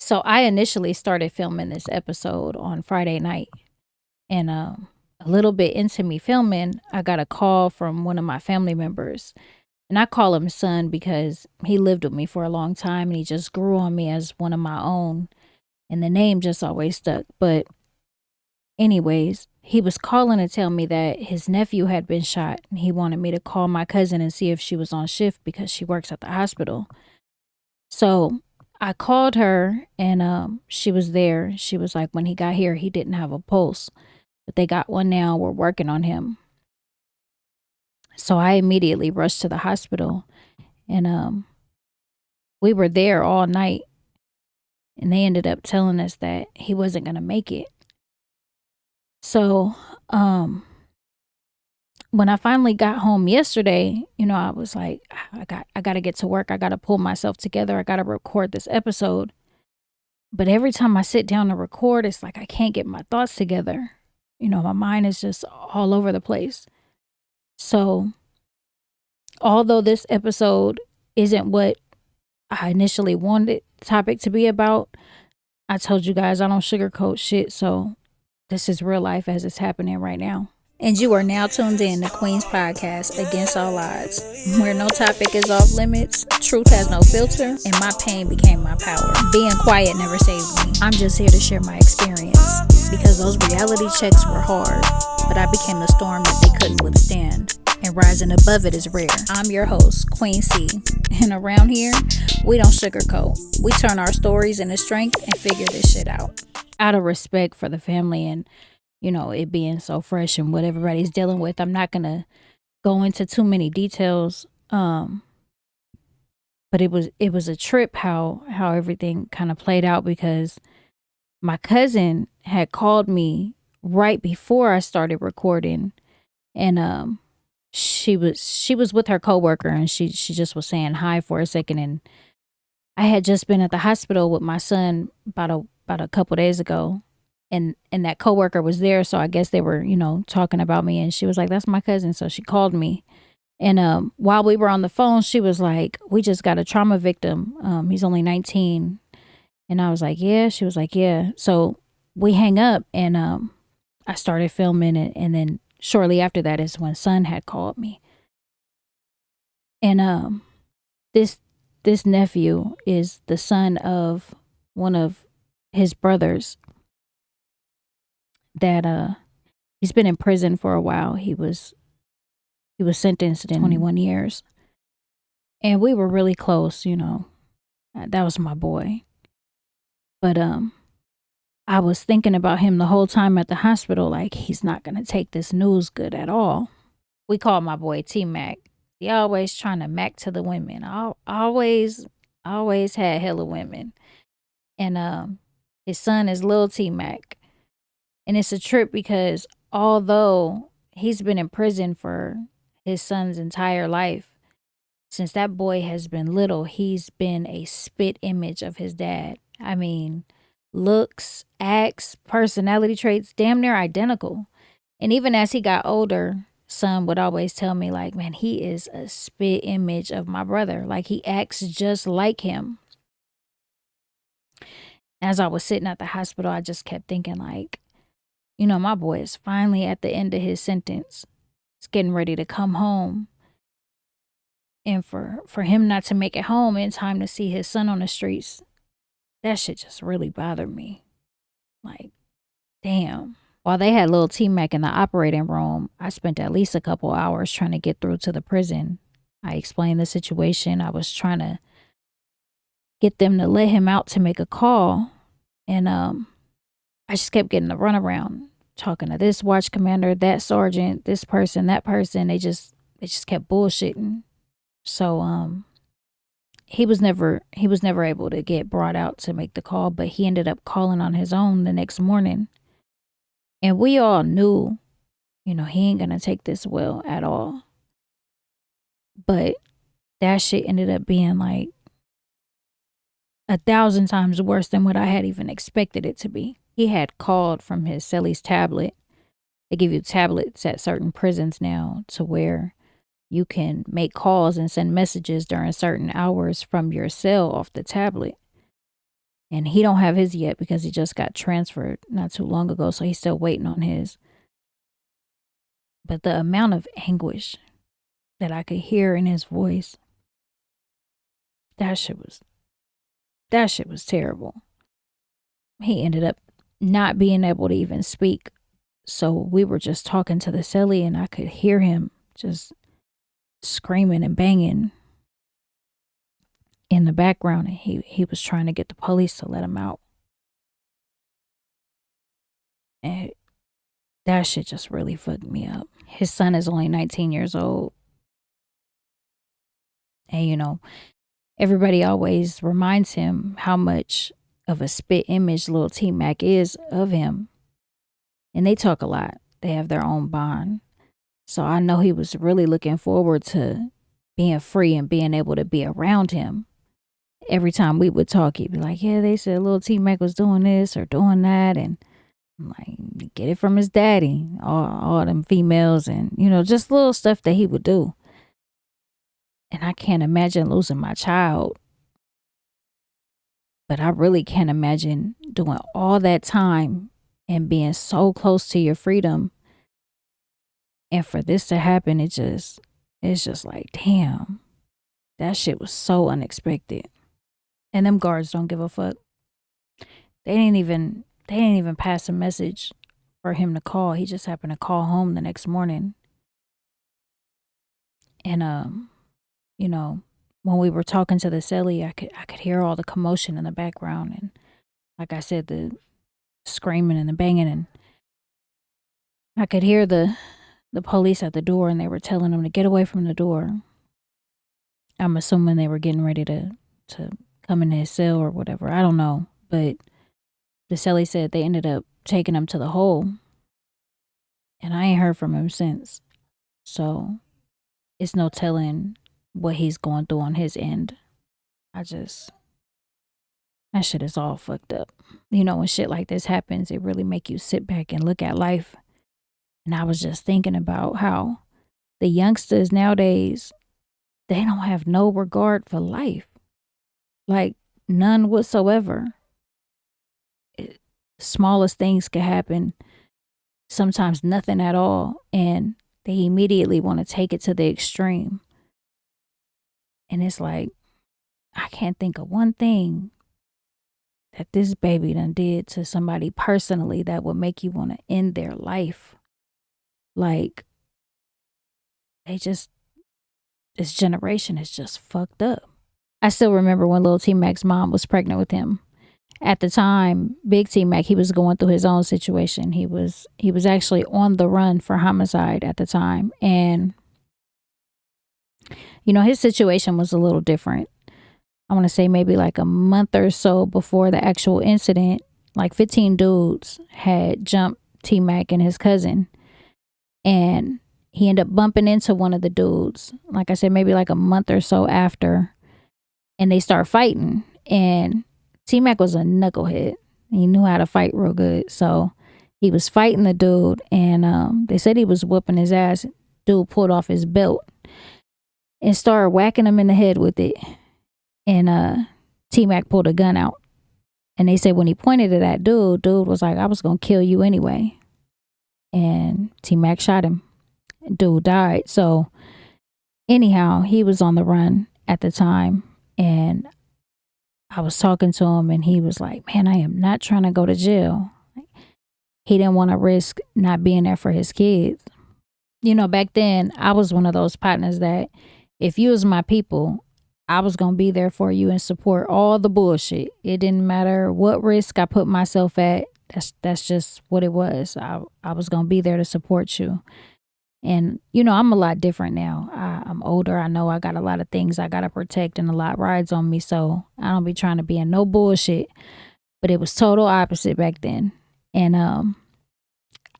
So I initially started filming this episode on Friday night, and a little bit into me filming, I got a call from one of my family members. And I call him son because he lived with me for a long time and he just grew on me as one of my own. And the name just always stuck. But, anyways, he was calling to tell me that his nephew had been shot. And he wanted me to call my cousin and see if she was on shift because she works at the hospital. So I called her and she was there. She was like, when he got here, he didn't have a pulse, but they got one now. We're working on him. So I immediately rushed to the hospital and we were there all night, and they ended up telling us that he wasn't going to make it. So when I finally got home yesterday, I was like, I got to get to work. I got to pull myself together. I got to record this episode. But every time I sit down to record, it's like I can't get my thoughts together. My mind is just all over the place. So although this episode isn't what I initially wanted the topic to be about, I told you guys I don't sugarcoat shit, so this is real life as it's happening right now. And you are now tuned in to Queen's Podcast, Against All Odds, where no topic is off limits, truth has no filter, and my pain became my power. Being quiet never saved me. I'm just here to share my experience, because those reality checks were hard, but I became the storm that they couldn't withstand. And rising above it is rare. I'm your host, Queen C. And around here, we don't sugarcoat. We turn our stories into strength and figure this shit out. Out of respect for the family and, it being so fresh and what everybody's dealing with, I'm not going to go into too many details. But it was a trip how everything kind of played out, because my cousin had called me right before I started recording, and she was with her coworker, and she just was saying hi for a second, and I had just been at the hospital with my son about a couple days ago, and that coworker was there, so I guess they were talking about me, and she was like, "That's my cousin," so she called me, and while we were on the phone, she was like, "We just got a trauma victim. He's only 19," and I was like, "Yeah." She was like, "Yeah." So we hang up, and I started filming it, and then shortly after that is when son had called me. And this nephew is the son of one of his brothers that he's been in prison for a while. He was sentenced to 21 years. And we were really close, That was my boy. But I was thinking about him the whole time at the hospital, like he's not going to take this news good at all. We call my boy T-Mac. He always trying to mac to the women. I always had hella women. And his son is Lil T-Mac. And it's a trip because although he's been in prison for his son's entire life, since that boy has been little, he's been a spit image of his dad. I mean, looks, acts, personality traits, damn near identical. And even as he got older, son would always tell me, like, man, he is a spit image of my brother. Like, he acts just like him. As I was sitting at the hospital, I just kept thinking, like, my boy is finally at the end of his sentence. He's getting ready to come home. And for him not to make it home in time to see his son on the streets, that shit just really bothered me. Like, damn. While they had little T-Mac in the operating room, I spent at least a couple hours trying to get through to the prison. I explained the situation. I was trying to get them to let him out to make a call. And I just kept getting the runaround, talking to this watch commander, that sergeant, this person, that person. They just kept bullshitting. So he was never able to get brought out to make the call, but he ended up calling on his own the next morning. And we all knew, he ain't gonna take this well at all. But that shit ended up being like 1,000 times worse than what I had even expected it to be. He had called from his celly's tablet. They give you tablets at certain prisons now to where you can make calls and send messages during certain hours from your cell off the tablet. And he don't have his yet because he just got transferred not too long ago. So he's still waiting on his. But the amount of anguish that I could hear in his voice, that shit was terrible. He ended up not being able to even speak. So we were just talking to the cellie and I could hear him just screaming and banging in the background, and he was trying to get the police to let him out. And that shit just really fucked me up. His son is only 19 years old. And everybody always reminds him how much of a spit image little T-Mac is of him. And they talk a lot. They have their own bond. So I know he was really looking forward to being free and being able to be around him. Every time we would talk, he'd be like, yeah, they said little T-Mac was doing this or doing that. And I'm like, get it from his daddy, all them females and, just little stuff that he would do. And I can't imagine losing my child. But I really can't imagine doing all that time and being so close to your freedom. And for this to happen, it's just like, damn, that shit was so unexpected. And them guards don't give a fuck. They didn't even pass a message for him to call. He just happened to call home the next morning. And when we were talking to the cellie, I could hear all the commotion in the background, and like I said, the screaming and the banging, and I could hear the police at the door, and they were telling him to get away from the door. I'm assuming they were getting ready to come into his cell or whatever. I don't know, but the cellie said they ended up taking him to the hole, and I ain't heard from him since. So it's no telling what he's going through on his end. That shit is all fucked up. When shit like this happens, it really make you sit back and look at life. And I was just thinking about how the youngsters nowadays, they don't have no regard for life. Like, none whatsoever. Smallest things could happen, sometimes nothing at all, and they immediately want to take it to the extreme. And it's like, I can't think of one thing that this baby done did to somebody personally that would make you want to end their life. Like, this generation is just fucked up. I still remember when little T-Mac's mom was pregnant with him. At the time, Big T-Mac, he was going through his own situation. He was actually on the run for homicide at the time. And, his situation was a little different. I want to say maybe like a month or so before the actual incident, like 15 dudes had jumped T-Mac and his cousin. And he ended up bumping into one of the dudes, like I said, maybe like a month or so after. And they start fighting. And T-Mac was a knucklehead. He knew how to fight real good. So he was fighting the dude, and they said he was whooping his ass. Dude pulled off his belt and started whacking him in the head with it. And T-Mac pulled a gun out. And they said when he pointed at that dude was like, I was going to kill you anyway. And T-Mac shot him. Dude died. So anyhow, he was on the run at the time. And I was talking to him, and he was like, man, I am not trying to go to jail. He didn't want to risk not being there for his kids. Back then, I was one of those partners that if you was my people, I was going to be there for you and support all the bullshit. It didn't matter what risk I put myself at. That's just what it was. I was going to be there to support you. And, I'm a lot different now. I'm older. I know I got a lot of things I got to protect, and a lot rides on me. So I don't be trying to be in no bullshit. But it was total opposite back then. And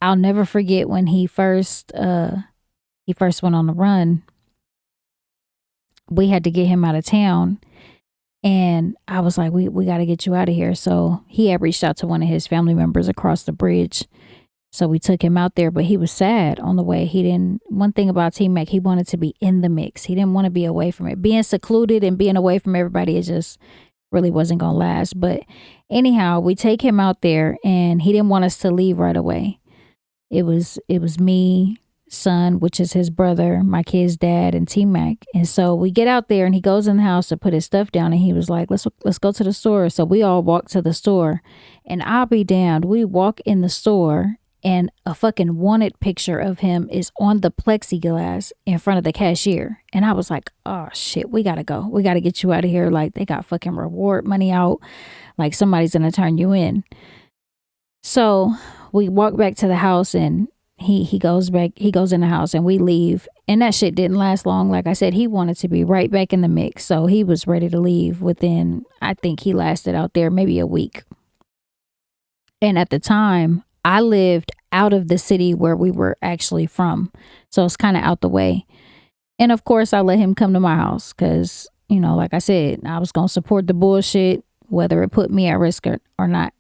I'll never forget when he first went on the run. We had to get him out of town. And I was like, we got to get you out of here. So he had reached out to one of his family members across the bridge. So we took him out there, but he was sad on the way. One thing about T-Mac, he wanted to be in the mix. He didn't want to be away from it. Being secluded and being away from everybody, really wasn't gonna last. But anyhow, we take him out there, and he didn't want us to leave right away. It was me, son, which is his brother, my kid's dad, and T Mac. And so we get out there, and he goes in the house to put his stuff down, and he was like, let's go to the store. So we all walk to the store, and I'll be damned, we walk in the store, and a fucking wanted picture of him is on the plexiglass in front of the cashier. And I was like, oh shit, we gotta go. We gotta get you out of here. Like, they got fucking reward money out. Like, somebody's gonna turn you in. So we walk back to the house, and he goes in the house, and we leave. And that shit didn't last long. Like I said, he wanted to be right back in the mix. So he was ready to leave within, I think he lasted out there maybe a week. And at the time, I lived out of the city where we were actually from. So it's kind of out the way. And of course, I let him come to my house because, like I said, I was going to support the bullshit, whether it put me at risk or not.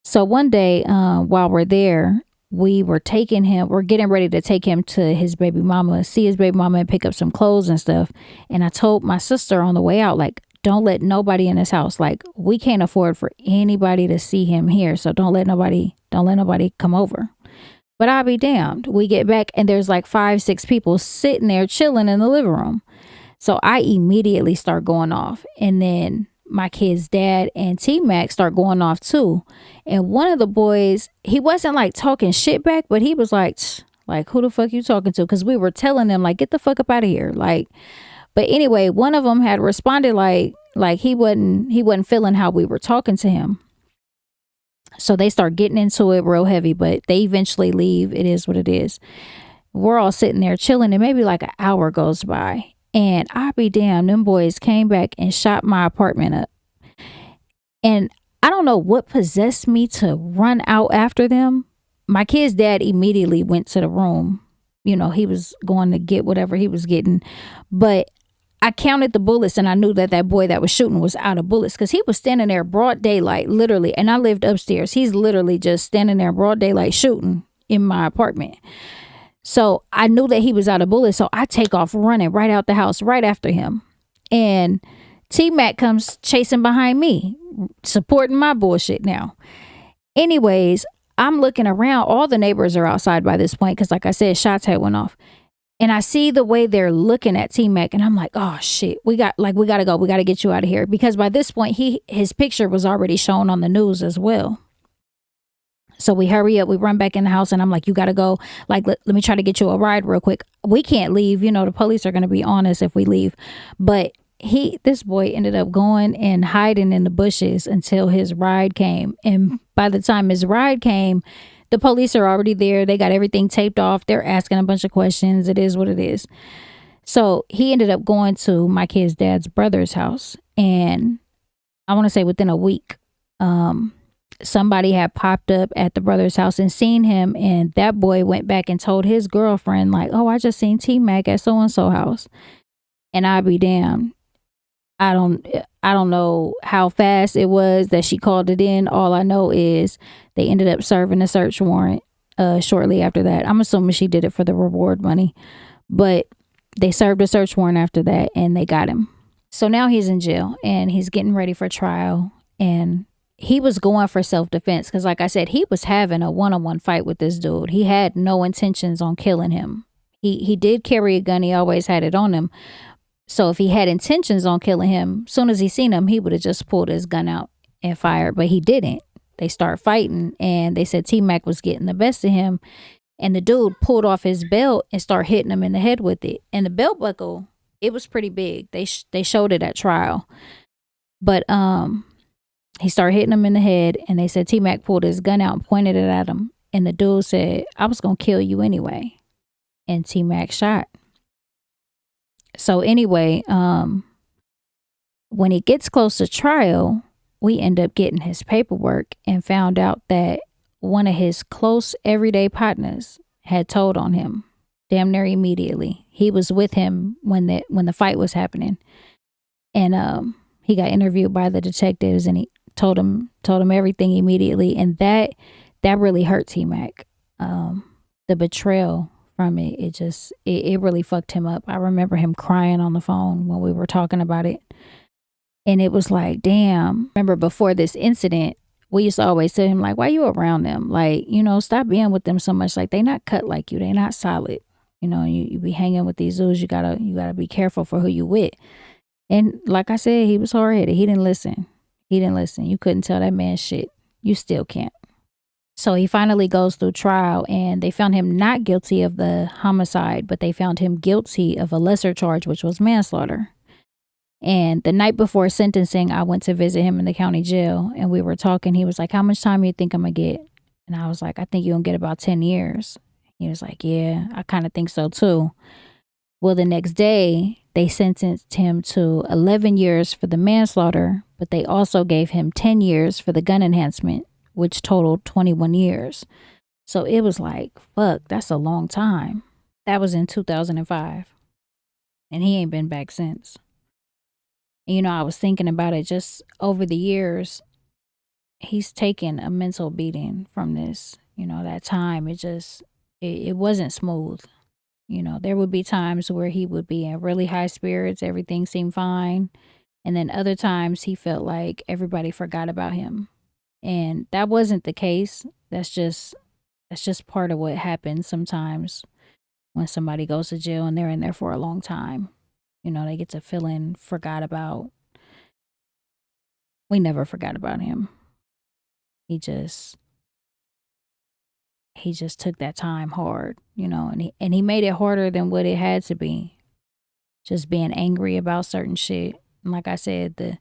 So one day, while we're there, we're getting ready to take him to his baby mama, see his baby mama, and pick up some clothes and stuff. And I told my sister on the way out, like, don't let nobody in this house. Like, we can't afford for anybody to see him here. So don't let nobody come over. But I'll be damned. We get back, and there's like 5-6 people sitting there chilling in the living room. So I immediately start going off. And then my kid's dad and T-Mac start going off too. And one of the boys, he wasn't like talking shit back, but he was like, who the fuck you talking to? Because we were telling them, like, get the fuck up out of here. Like, but anyway, one of them had responded like he wasn't feeling how we were talking to him. So they start getting into it real heavy, but they eventually leave. It is what it is. We're all sitting there chilling, and maybe like an hour goes by. And I'll be damned, them boys came back and shot my apartment up. And I don't know what possessed me to run out after them. My kid's dad immediately went to the room. He was going to get whatever he was getting. But I counted the bullets, and I knew that boy that was shooting was out of bullets because he was standing there broad daylight, literally. And I lived upstairs. He's literally just standing there broad daylight shooting in my apartment. So I knew that he was out of bullets. So I take off running right out the house right after him. And T-Mac comes chasing behind me, supporting my bullshit now. Anyways, I'm looking around. All the neighbors are outside by this point because, like I said, shots had went off. And I see the way they're looking at T-Mac, and I'm like, oh shit, we gotta go. We gotta get you out of here. Because by this point, his picture was already shown on the news as well. So we hurry up, we run back in the house, and I'm like, you gotta go. Like, let me try to get you a ride real quick. We can't leave. The police are gonna be on us if we leave. But this boy ended up going and hiding in the bushes until his ride came. And by the time his ride came, the police are already there. They got everything taped off. They're asking a bunch of questions. It is what it is. So he ended up going to my kid's dad's brother's house. And I want to say within a week, somebody had popped up at the brother's house and seen him. And that boy went back and told his girlfriend, like, oh, I just seen T-Mac at so-and-so house. And I'd be damned. I don't know how fast it was that she called it in. All I know is they ended up serving a search warrant shortly after that. I'm assuming she did it for the reward money, but they served a search warrant after that, and they got him. So now he's in jail, and he's getting ready for trial. And he was going for self-defense because, like I said, he was having a one-on-one fight with this dude. He had no intentions on killing him. He did carry a gun. He always had it on him. So if he had intentions on killing him, soon as he seen him, he would have just pulled his gun out and fired. But he didn't. They start fighting, and they said T-Mac was getting the best of him. And the dude pulled off his belt and started hitting him in the head with it. And the belt buckle, it was pretty big. They showed it at trial. But he started hitting him in the head, and they said T-Mac pulled his gun out and pointed it at him. And the dude said, I was going to kill you anyway. And T-Mac shot. So anyway, when it gets close to trial, we end up getting his paperwork and found out that one of his close everyday partners had told on him damn near immediately. He was with him when the fight was happening. And he got interviewed by the detectives, and he told him everything immediately. And that really hurt T-Mac. The betrayal from it, it really fucked him up. I remember him crying on the phone when we were talking about it. And it was like, damn. Remember before this incident, we used to always tell him, like, why you around them? Like, stop being with them so much. Like, they not cut like you. They not solid. You be hanging with these dudes. You gotta be careful for who you with. And like I said, he was hard-headed. He didn't listen. You couldn't tell that man shit. You still can't. So he finally goes through trial, and they found him not guilty of the homicide, but they found him guilty of a lesser charge, which was manslaughter. And the night before sentencing, I went to visit him in the county jail, and we were talking. He was like, how much time you think I'm going to get? And I was like, I think you're going to get about 10 years. He was like, yeah, I kind of think so too. Well, the next day, they sentenced him to 11 years for the manslaughter, but they also gave him 10 years for the gun enhancement, which totaled 21 years. So it was like, fuck, that's a long time. That was in 2005. And he ain't been back since. And, I was thinking about it just over the years. He's taken a mental beating from this. That time, it wasn't smooth. There would be times where he would be in really high spirits. Everything seemed fine. And then other times he felt like everybody forgot about him. And that wasn't the case. That's just part of what happens sometimes when somebody goes to jail and they're in there for a long time. They get to feeling forgot about. We never forgot about him. He just took that time hard, and he made it harder than what it had to be. Just being angry about certain shit. And like I said, the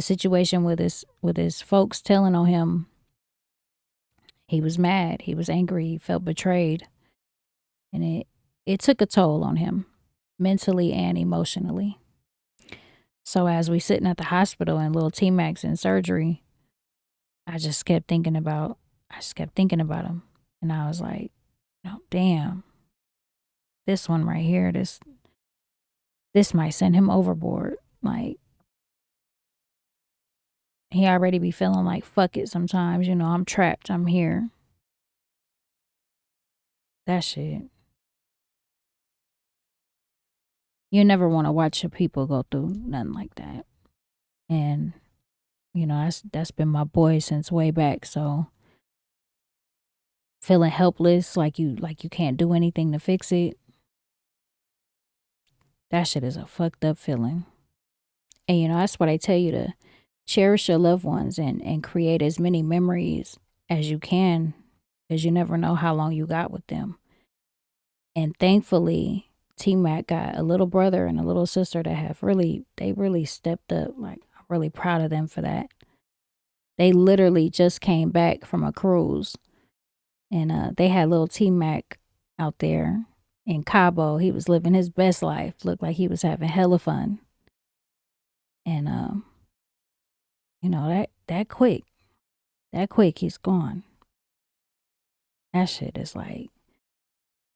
situation with his folks telling on him, he was mad, he was angry, he felt betrayed. And it took a toll on him, mentally and emotionally. So as we sitting at the hospital and little T-Mac's in surgery, I just kept thinking about him. And I was like, damn, this one right here, this might send him overboard. Like, he already be feeling like, fuck it sometimes, I'm trapped, I'm here. That shit. You never want to watch your people go through nothing like that. And, that's been my boy since way back. So feeling helpless, like you can't do anything to fix it. That shit is a fucked up feeling. And, that's why they tell you to cherish your loved ones and create as many memories as you can, because you never know how long you got with them. And thankfully, T-Mac got a little brother and a little sister that they really stepped up. Like, I'm really proud of them for that. They literally just came back from a cruise, and they had little T-Mac out there in Cabo. He was living his best life. Looked like he was having hella fun. And, that quick he's gone. That shit is like,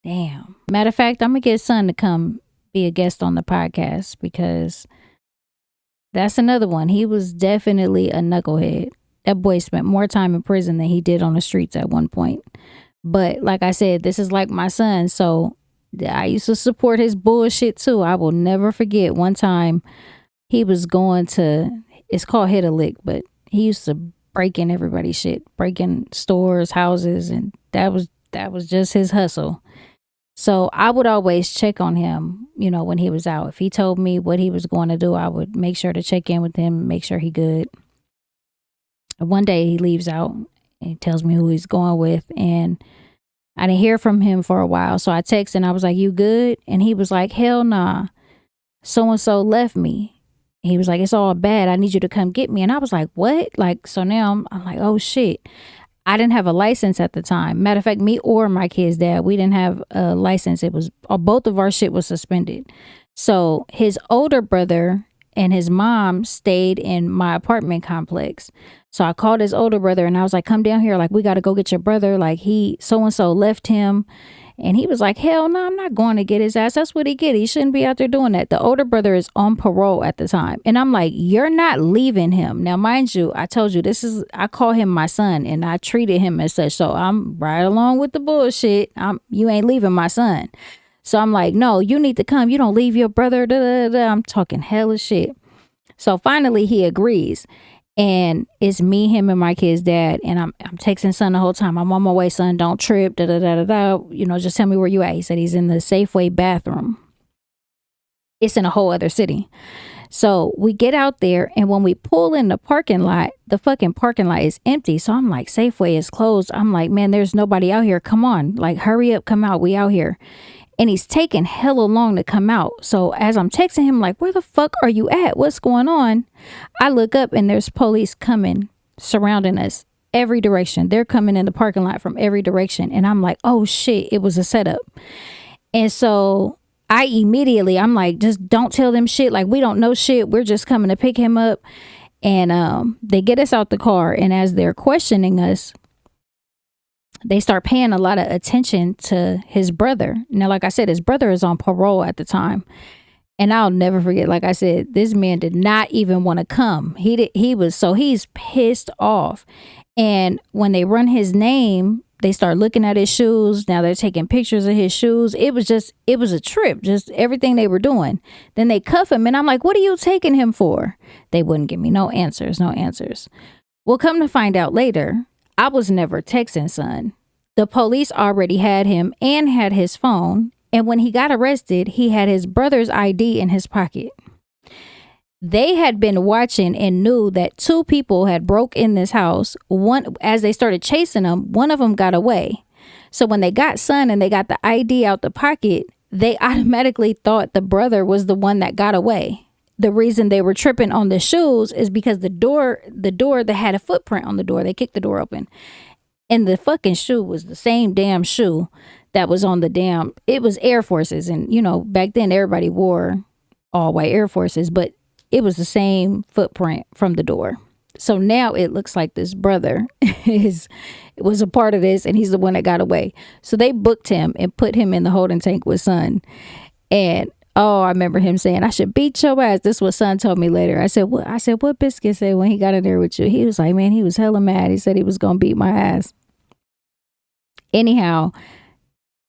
damn. Matter of fact, I'm going to get Son to come be a guest on the podcast, because that's another one. He was definitely a knucklehead. That boy spent more time in prison than he did on the streets at one point. But like I said, this is like my son. So I used to support his bullshit too. I will never forget one time he was going to, it's called Hit a Lick, but he used to break in everybody's shit, breaking stores, houses, and that was just his hustle. So I would always check on him, when he was out. If he told me what he was going to do, I would make sure to check in with him, make sure he good. One day he leaves out and he tells me who he's going with, and I didn't hear from him for a while. So I texted and I was like, you good? And he was like, hell nah. So-and-so left me. He was like, it's all bad. I need you to come get me. And I was like, what? Like, so now I'm like, oh shit. I didn't have a license at the time. Matter of fact, me or my kid's dad, we didn't have a license. It was, both of our shit was suspended. So his older brother and his mom stayed in my apartment complex. So I called his older brother and I was like, come down here. Like, we got to go get your brother. Like, so-and-so left him. And he was like, hell no, I'm not going to get his ass. That's what he get. He shouldn't be out there doing that. The older brother is on parole at the time. And I'm like, you're not leaving him. Now, mind you, I told you, I call him my son and I treated him as such. So I'm right along with the bullshit. You ain't leaving my son. So I'm like, no, you need to come. You don't leave your brother. Da, da, da. I'm talking hella shit. So finally he agrees. And it's me, him, and my kid's dad. And I'm texting son the whole time. I'm on my way, son. Don't trip. Da da da da da. You know, just tell me where you at. He said he's in the Safeway bathroom. It's in a whole other city. So we get out there, and when we pull in the parking lot, the fucking parking lot is empty. So I'm like, Safeway is closed. I'm like, man, there's nobody out here. Come on, like, hurry up, come out. We out here. And he's taking hella long to come out. So as I'm texting him, like, where the fuck are you at? What's going on? I look up and there's police coming, surrounding us every direction. They're coming in the parking lot from every direction. And I'm like, oh shit, it was a setup. And so I'm like, just don't tell them shit. Like, we don't know shit. We're just coming to pick him up. And they get us out the car. And as they're questioning us, they start paying a lot of attention to his brother. Now, like I said, his brother is on parole at the time. And I'll never forget, like I said, this man did not even want to come. He's pissed off. And when they run his name, they start looking at his shoes. Now they're taking pictures of his shoes. It was a trip, just everything they were doing. Then they cuff him. And I'm like, what are you taking him for? They wouldn't give me no answers. Well, come to find out later, I was never texting son. The police already had him and had his phone. And when he got arrested, he had his brother's ID in his pocket. They had been watching and knew that two people had broke in this house. As they started chasing him, one of them got away. So when they got son and they got the ID out the pocket, they automatically thought the brother was the one that got away. The reason they were tripping on the shoes is because the door that had a footprint on the door, they kicked the door open. And the fucking shoe was the same damn shoe that was on it was Air Forces. And, you know, back then everybody wore all white Air Forces, but it was the same footprint from the door. So now it looks like this brother was a part of this and he's the one that got away. So they booked him and put him in the holding tank with son. And I remember him saying, I should beat your ass. This is what son told me later. I said, what Biscuit said when he got in there with you? He was like, man, he was hella mad. He said he was going to beat my ass. Anyhow,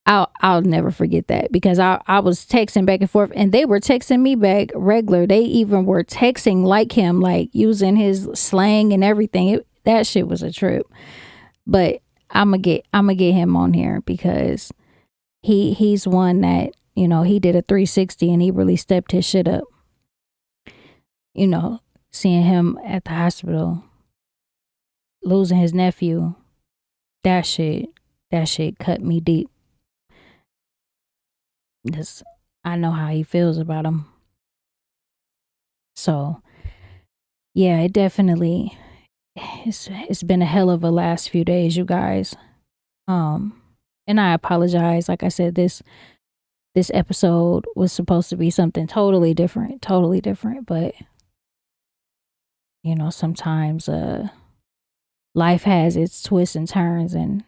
I'll never forget that because I was texting back and forth and they were texting me back regular. They even were texting like him, like using his slang and everything. That shit was a trip. But I'm gonna get him on here because he's one that, you know, he did a 360 and he really stepped his shit up. You know, seeing him at the hospital, losing his nephew, that shit cut me deep. I know how he feels about him. So, yeah, it definitely, it's been a hell of a last few days, you guys. And I apologize. Like I said, this episode was supposed to be something totally different, but you know, sometimes life has its twists and turns, and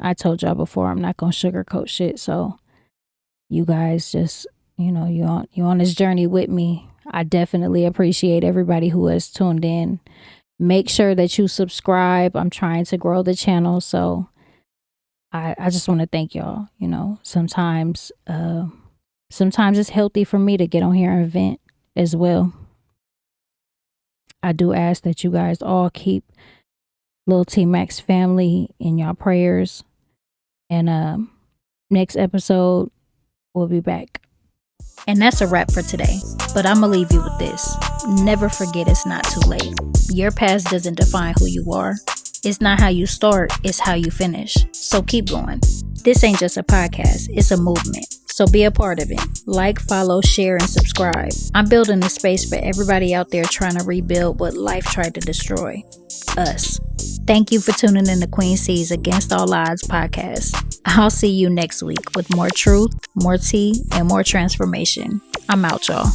I told y'all before, I'm not gonna sugarcoat shit. So you guys just, you know, you on this journey with me. I definitely appreciate everybody who has tuned in. Make sure that you subscribe. I'm trying to grow the channel, so I just want to thank y'all. You know, sometimes it's healthy for me to get on here and vent as well. I do ask that you guys all keep Lil T Max family in your prayers. And next episode, we'll be back. And that's a wrap for today. But I'm going to leave you with this. Never forget it's not too late. Your past doesn't define who you are. It's not how you start, it's how you finish. So keep going. This ain't just a podcast, it's a movement. So be a part of it. Like, follow, share, and subscribe. I'm building a space for everybody out there trying to rebuild what life tried to destroy. Us. Thank you for tuning in to Queen C's Against All Odds podcast. I'll see you next week with more truth, more tea, and more transformation. I'm out, y'all.